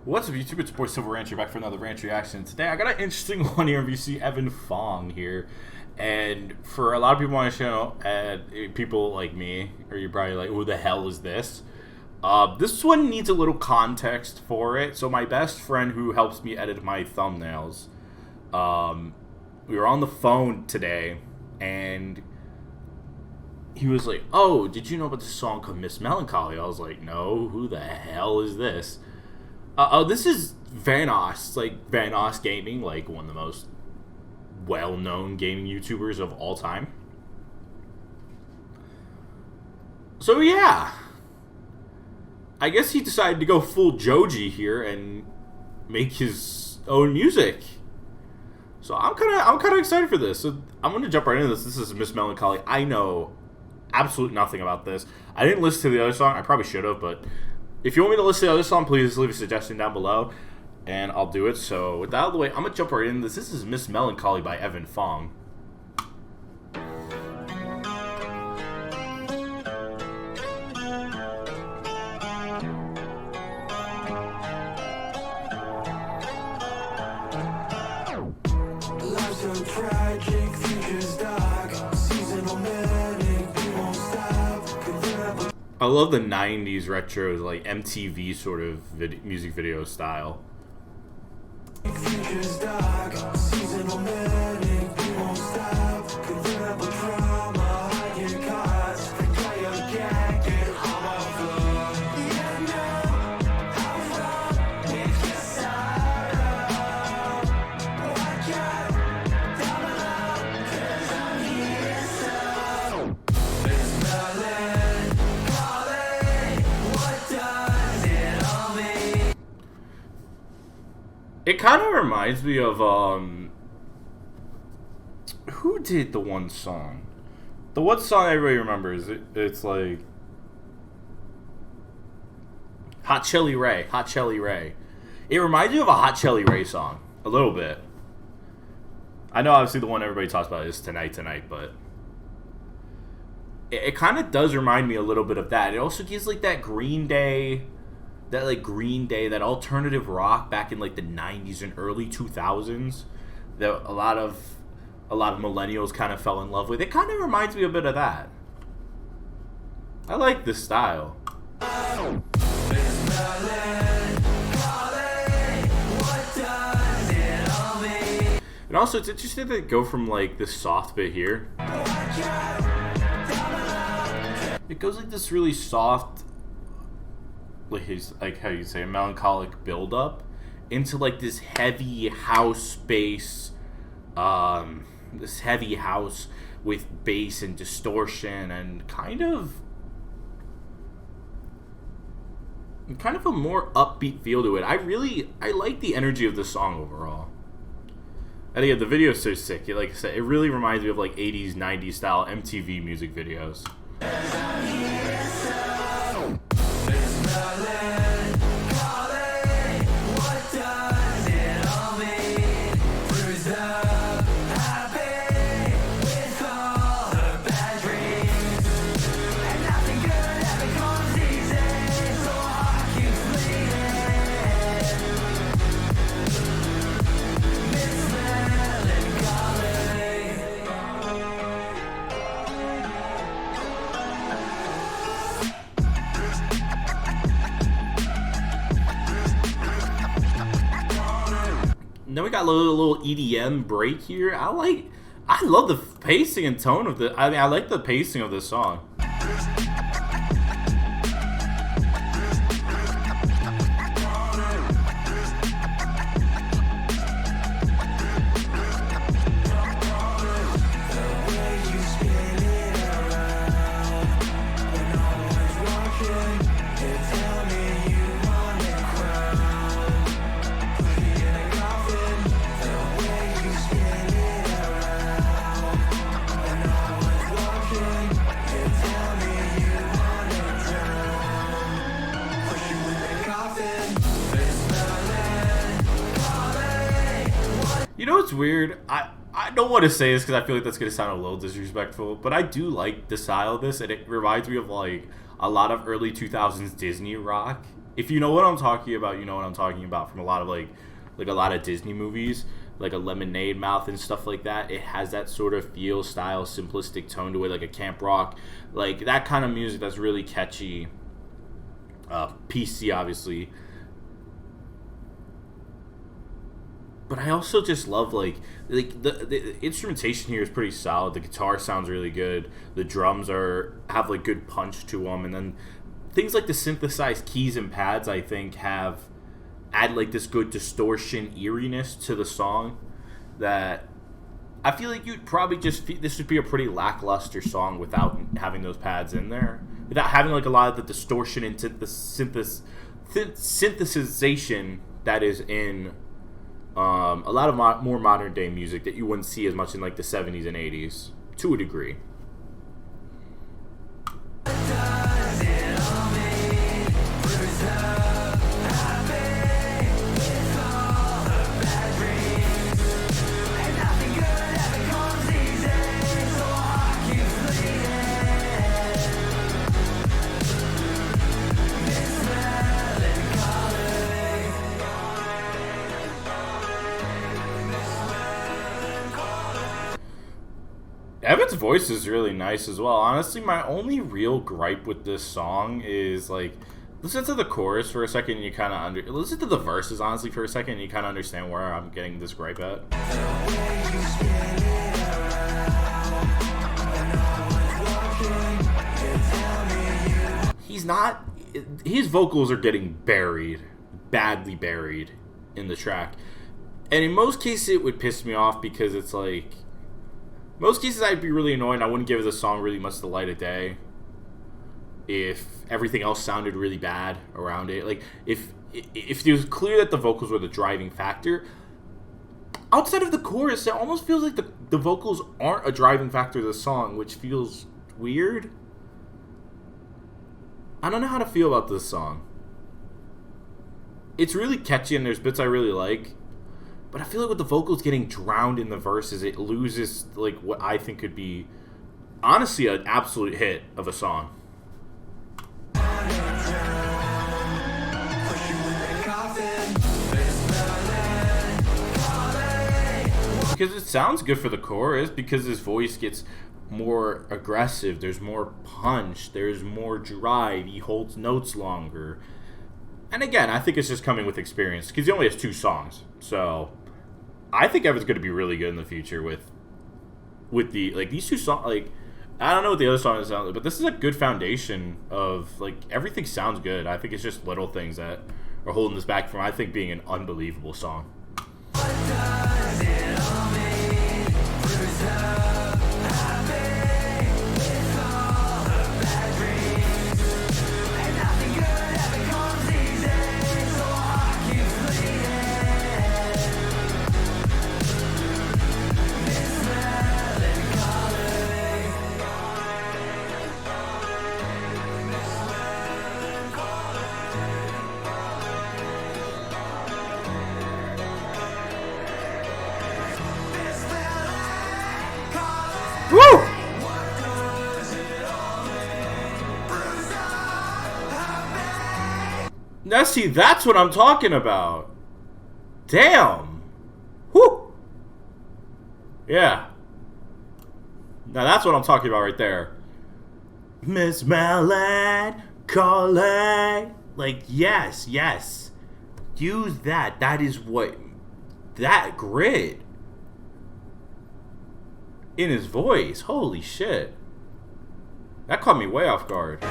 What's up, YouTube? It's your boy Silver Rancher back for another Ranch reaction. Today I got an interesting one here. If you see Evan Fong here, and for a lot of people on the channel, and people like me, or you're probably like, "Who the hell is this?" This one needs a little context for it. So my best friend who helps me edit my thumbnails, we were on the phone today, and he was like, "Oh, did you know about this song called Miss Melancholy?" I was like, "No, who the hell is this?" This is vanossgaming, like one of the most well-known gaming YouTubers of all time. So yeah, I guess he decided to go full Joji here and make his own music. So I'm kind of excited for this. So I'm gonna jump right into this. This is Miss Melancholy. I know absolutely nothing about this. I didn't listen to the other song. I probably should have, but if you want me to listen to the other song, please leave a suggestion down below, and I'll do it. So with that out of the way, I'm going to jump right into this. This is Miss Melancholy by Evan Fong. Life's so tragic, future's dark, seasonal manic, we won't stop. I love the 90s retro, like MTV sort of music video style. Future's dark, seasonal manic, we won't stop. Convertible drama, hide your cards, forget your jacket, I'm a floor. Yeah, no, I was wrong with your sorrow. Watch out, down below, 'cause I'm here, so Miss Melancholy, what does it all mean? It kind of reminds me of, who did the one song? The one song everybody remembers, it's like Hot Chili Ray. Hot Chili Ray. It reminds me of a Hot Chili Ray song. A little bit. I know obviously the one everybody talks about is Tonight, but it kind of does remind me a little bit of that. It also gives like that Green Day, that alternative rock back in like the 90s and early 2000s that a lot of millennials kind of fell in love with. It kind of reminds me a bit of that. I like this style. Miss Melancholy, what does it all mean? And also it's interesting to go from like this soft bit here. It goes like this really soft, like how you say, a melancholic build-up into like this heavy house bass, this heavy house with bass and distortion and kind of a more upbeat feel to it. I like the energy of the song overall. And again, the video is so sick. Like I said, it really reminds me of like 80s, 90s style MTV music videos. Then we got a little EDM break here. I love the pacing and tone of the. I like the pacing of this song. You know what's weird? I don't want to say this because I feel like that's going to sound a little disrespectful, but I do like the style of this, and it reminds me of like a lot of early 2000s Disney rock. If you know what I'm talking about, you know what I'm talking about from a lot of like a lot of Disney movies, like a Lemonade Mouth and stuff like that. It has that sort of feel, style, simplistic tone to it, like a camp rock, like that kind of music that's really catchy. PC obviously, but I also just love like the instrumentation here is pretty solid. The guitar sounds really good. The drums have like good punch to them, and then things like the synthesized keys and pads I think add like this good distortion eeriness to the song that I feel like you'd probably this would be a pretty lackluster song without having those pads in there, without having like a lot of the distortion and synthesization that is in a lot of more modern day music that you wouldn't see as much in like the 70s and 80s to a degree. Evan's voice is really nice as well. Honestly, my only real gripe with this song is like, listen to the chorus for a second and you kind of listen to the verses honestly for a second and you kind of understand where I'm getting this gripe at. His vocals are getting badly buried in the track. And in most cases it would piss me off because it's like, most cases I'd be really annoyed and I wouldn't give the song really much the light of day if everything else sounded really bad around it. Like, if it was clear that the vocals were the driving factor, outside of the chorus, it almost feels like the vocals aren't a driving factor of the song, which feels weird. I don't know how to feel about this song. It's really catchy and there's bits I really like. But I feel like with the vocals getting drowned in the verses, it loses like what I think could be, honestly, an absolute hit of a song. Because it sounds good for the chorus, because his voice gets more aggressive, there's more punch, there's more drive, he holds notes longer. And again, I think it's just coming with experience, because he only has 2 songs, so I think Evan's going to be really good in the future with the, like, these 2 songs. Like, I don't know what the other songs sound like, but this is a good foundation of, like, everything sounds good. I think it's just little things that are holding this back from, I think, being an unbelievable song. Woo! Now see, that's what I'm talking about. Damn. Whoo! Yeah. Now that's what I'm talking about right there. Miss Melancholy. Like, yes. Use that. That is what... That grit in his voice. Holy shit. That caught me way off guard.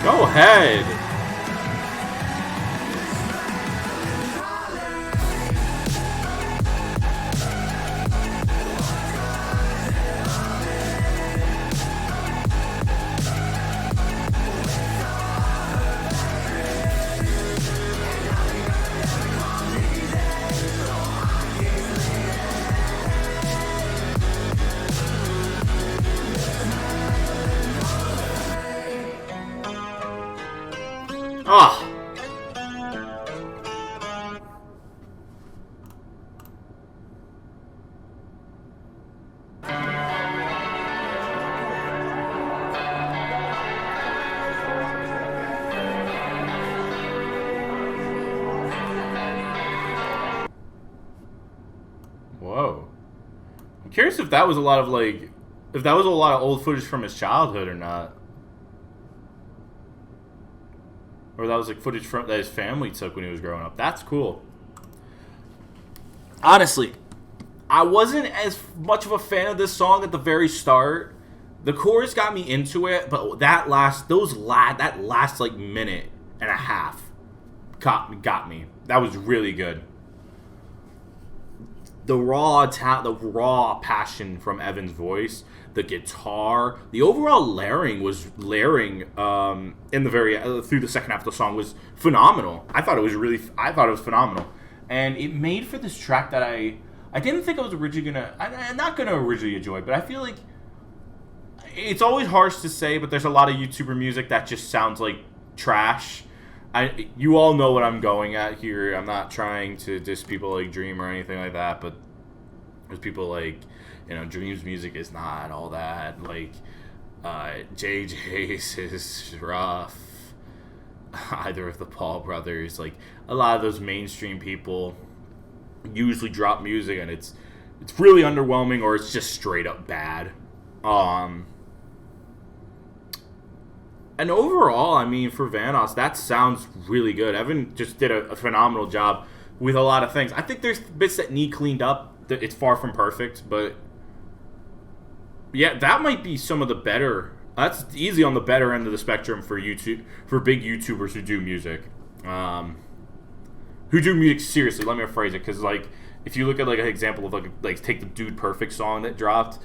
Go ahead. Ah. Whoa. I'm curious if that was a lot of old footage from his childhood or not. Or that was like footage from that his family took when he was growing up. That's cool. Honestly, I wasn't as much of a fan of this song at the very start. The chorus got me into it, but that last like minute and a half got me. That was really good. The raw passion from Evan's voice, the guitar, the overall layering in the very through the second half of the song was phenomenal. I thought it was phenomenal, and it made for this track that I didn't think I was originally I'm not gonna originally enjoy, but I feel like it's always harsh to say, but there's a lot of YouTuber music that just sounds like trash. You all know what I'm going at here. I'm not trying to diss people like Dream or anything like that, but there's people like, Dream's music is not all that. Like, JJ's is rough. Either of the Paul brothers. Like, a lot of those mainstream people usually drop music and it's really underwhelming or it's just straight up bad. And overall, I mean, for Vanoss, that sounds really good. Evan just did a phenomenal job with a lot of things. I think there's bits that need cleaned up. It's far from perfect, but yeah, that might be some of the better. That's easy on the better end of the spectrum for YouTube, for big YouTubers who do music, who do music seriously. Let me rephrase it, because like if you look at like an example of like take the Dude Perfect song that dropped,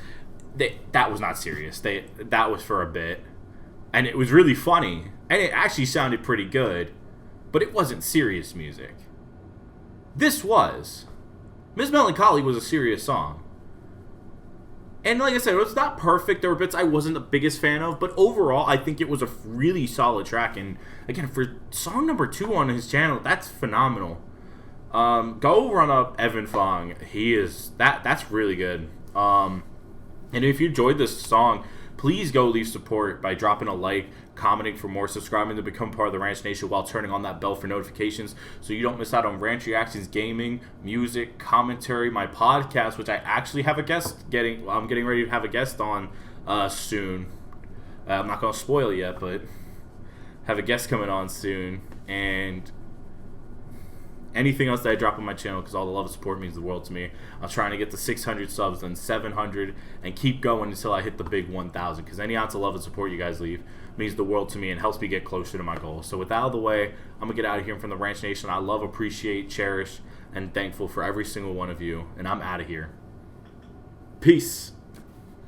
that was not serious. That was for a bit. And it was really funny, and it actually sounded pretty good, but it wasn't serious music. This was. Ms. Melancholy was a serious song. And like I said, it's not perfect. There were bits I wasn't the biggest fan of, but overall, I think it was a really solid track. And again, for song number 2 on his channel, that's phenomenal. Go run up Evan Fong. That's really good. And if you enjoyed this song, please go leave support by dropping a like, commenting for more, subscribing to become part of the Ranch Nation while turning on that bell for notifications so you don't miss out on Ranch Reactions, gaming, music, commentary, my podcast, which I actually have a guest I'm getting ready to have a guest on soon. I'm not going to spoil it yet, but have a guest coming on soon. And anything else that I drop on my channel, because all the love and support means the world to me. I'm trying to get to 600 subs, then 700, and keep going until I hit the big 1,000, because any ounce of love and support you guys leave means the world to me and helps me get closer to my goal. So with that out of the way, I'm going to get out of here from the Ranch Nation. I love, appreciate, cherish, and thankful for every single one of you, and I'm out of here. Peace.